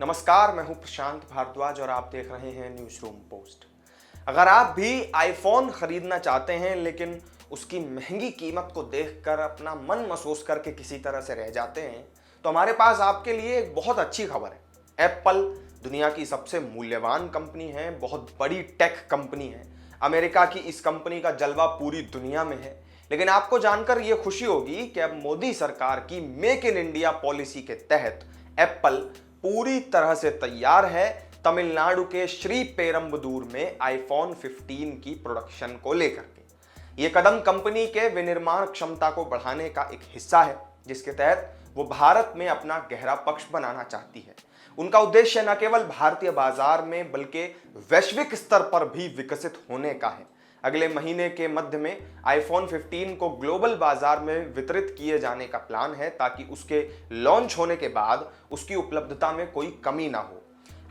नमस्कार, मैं हूं प्रशांत भारद्वाज और आप देख रहे हैं न्यूज रूम पोस्ट। अगर आप भी आईफोन खरीदना चाहते हैं लेकिन उसकी महंगी कीमत को देखकर अपना मन महसूस करके किसी तरह से रह जाते हैं, तो हमारे पास आपके लिए एक बहुत अच्छी खबर है। एप्पल दुनिया की सबसे मूल्यवान कंपनी है, बहुत बड़ी टेक कंपनी है। अमेरिका की इस कंपनी का जलवा पूरी दुनिया में है। लेकिन आपको जानकर यह खुशी होगी कि अब मोदी सरकार की मेक इन इंडिया पॉलिसी के तहत एप्पल पूरी तरह से तैयार है तमिलनाडु के श्री पेरम्बदूर में आईफोन 15 की प्रोडक्शन को लेकर के। यह कदम कंपनी के विनिर्माण क्षमता को बढ़ाने का एक हिस्सा है, जिसके तहत वो भारत में अपना गहरा पक्ष बनाना चाहती है। उनका उद्देश्य न केवल भारतीय बाजार में बल्कि वैश्विक स्तर पर भी विकसित होने का है। अगले महीने के मध्य में आईफोन 15 को ग्लोबल बाजार में वितरित किए जाने का प्लान है, ताकि उसके लॉन्च होने के बाद उसकी उपलब्धता में कोई कमी ना हो।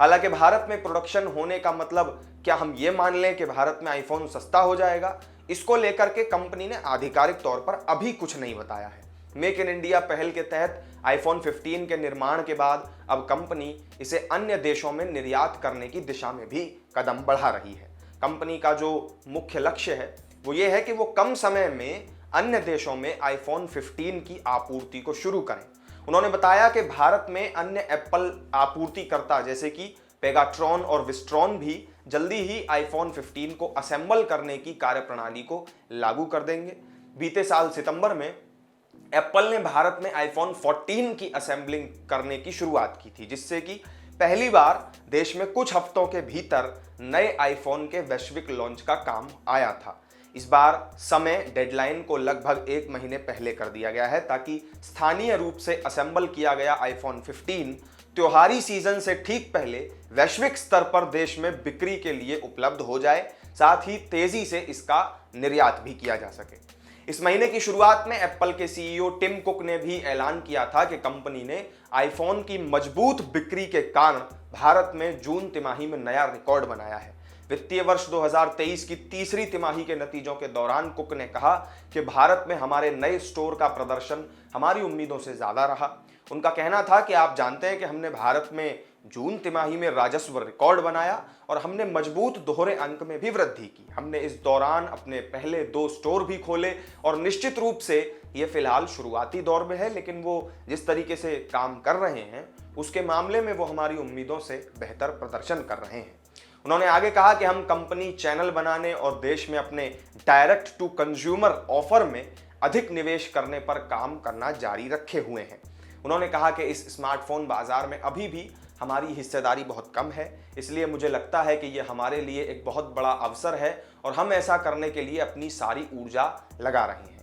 हालांकि भारत में प्रोडक्शन होने का मतलब क्या हम ये मान लें कि भारत में आईफोन सस्ता हो जाएगा? इसको लेकर के कंपनी ने आधिकारिक तौर पर अभी कुछ नहीं बताया है। मेक इन इंडिया पहल के तहत आईफोन 15 के निर्माण के बाद अब कंपनी इसे अन्य देशों में निर्यात करने की दिशा में भी कदम बढ़ा रही है। कंपनी का जो मुख्य लक्ष्य है वो ये है कि वो कम समय में अन्य देशों में आईफोन 15 की आपूर्ति को शुरू करें। उन्होंने बताया कि भारत में अन्य एप्पल आपूर्तिकर्ता जैसे कि पेगाट्रॉन और विस्ट्रॉन भी जल्दी ही आईफोन 15 को असेंबल करने की कार्यप्रणाली को लागू कर देंगे। बीते साल सितंबर में एप्पल ने भारत में आईफोन 14 की असेंबलिंग करने की शुरुआत की थी, जिससे कि पहली बार देश में कुछ हफ्तों के भीतर नए आईफोन के वैश्विक लॉन्च का काम आया था। इस बार समय डेडलाइन को लगभग 1 महीने पहले कर दिया गया है, ताकि स्थानीय रूप से असेंबल किया गया आईफोन 15 त्योहारी सीजन से ठीक पहले वैश्विक स्तर पर देश में बिक्री के लिए उपलब्ध हो जाए, साथ ही तेजी से इसका निर्यात भी किया जा सके। इस महीने की शुरुआत में एप्पल के सीईओ टिम कुक ने भी ऐलान किया था कि कंपनी ने आईफोन की मजबूत बिक्री के कारण भारत में जून तिमाही में नया रिकॉर्ड बनाया है। वित्तीय वर्ष 2023 की तीसरी तिमाही के नतीजों के दौरान कुक ने कहा कि भारत में हमारे नए स्टोर का प्रदर्शन हमारी उम्मीदों से ज्यादा रहा। उनका कहना था कि आप जानते हैं कि हमने भारत में जून तिमाही में राजस्व रिकॉर्ड बनाया और हमने मजबूत दोहरे अंक में भी वृद्धि की। हमने इस दौरान अपने पहले 2 स्टोर भी खोले और निश्चित रूप से ये फिलहाल शुरुआती दौर में है, लेकिन वो जिस तरीके से काम कर रहे हैं उसके मामले में वो हमारी उम्मीदों से बेहतर प्रदर्शन कर रहे हैं। उन्होंने आगे कहा कि हम कंपनी चैनल बनाने और देश में अपने डायरेक्ट टू कंज्यूमर ऑफर में अधिक निवेश करने पर काम करना जारी रखे हुए हैं। उन्होंने कहा कि इस स्मार्टफोन बाजार में अभी भी हमारी हिस्सेदारी बहुत कम है, इसलिए मुझे लगता है कि ये हमारे लिए एक बहुत बड़ा अवसर है और हम ऐसा करने के लिए अपनी सारी ऊर्जा लगा रहे हैं।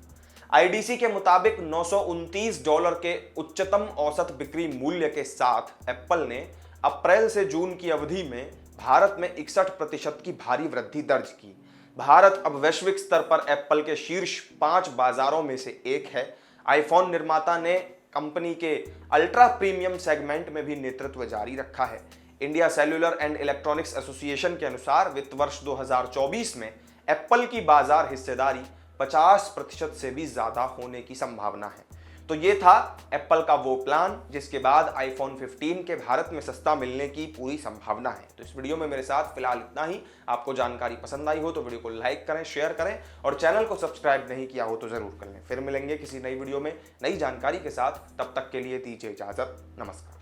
आईडीसी के मुताबिक $929 के उच्चतम औसत बिक्री मूल्य के साथ एप्पल ने अप्रैल से जून की अवधि में भारत में 61% की भारी वृद्धि दर्ज की। भारत अब वैश्विक स्तर पर एप्पल के शीर्ष 5 बाजारों में से एक है। आईफोन निर्माता ने कंपनी के अल्ट्रा प्रीमियम सेगमेंट में भी नेतृत्व जारी रखा है। India cellular and electronics association के अनुसार वित्त वर्ष 2024 में एप्पल की बाजार हिस्सेदारी 50% से भी ज्यादा होने की संभावना है। तो ये था एप्पल का वो प्लान जिसके बाद आईफोन 15 के भारत में सस्ता मिलने की पूरी संभावना है। तो इस वीडियो में मेरे साथ फिलहाल इतना ही। आपको जानकारी पसंद आई हो तो वीडियो को लाइक करें, शेयर करें और चैनल को सब्सक्राइब नहीं किया हो तो जरूर कर लें। फिर मिलेंगे किसी नई वीडियो में नई जानकारी के साथ। तब तक के लिए दीजिए इजाजत। नमस्कार।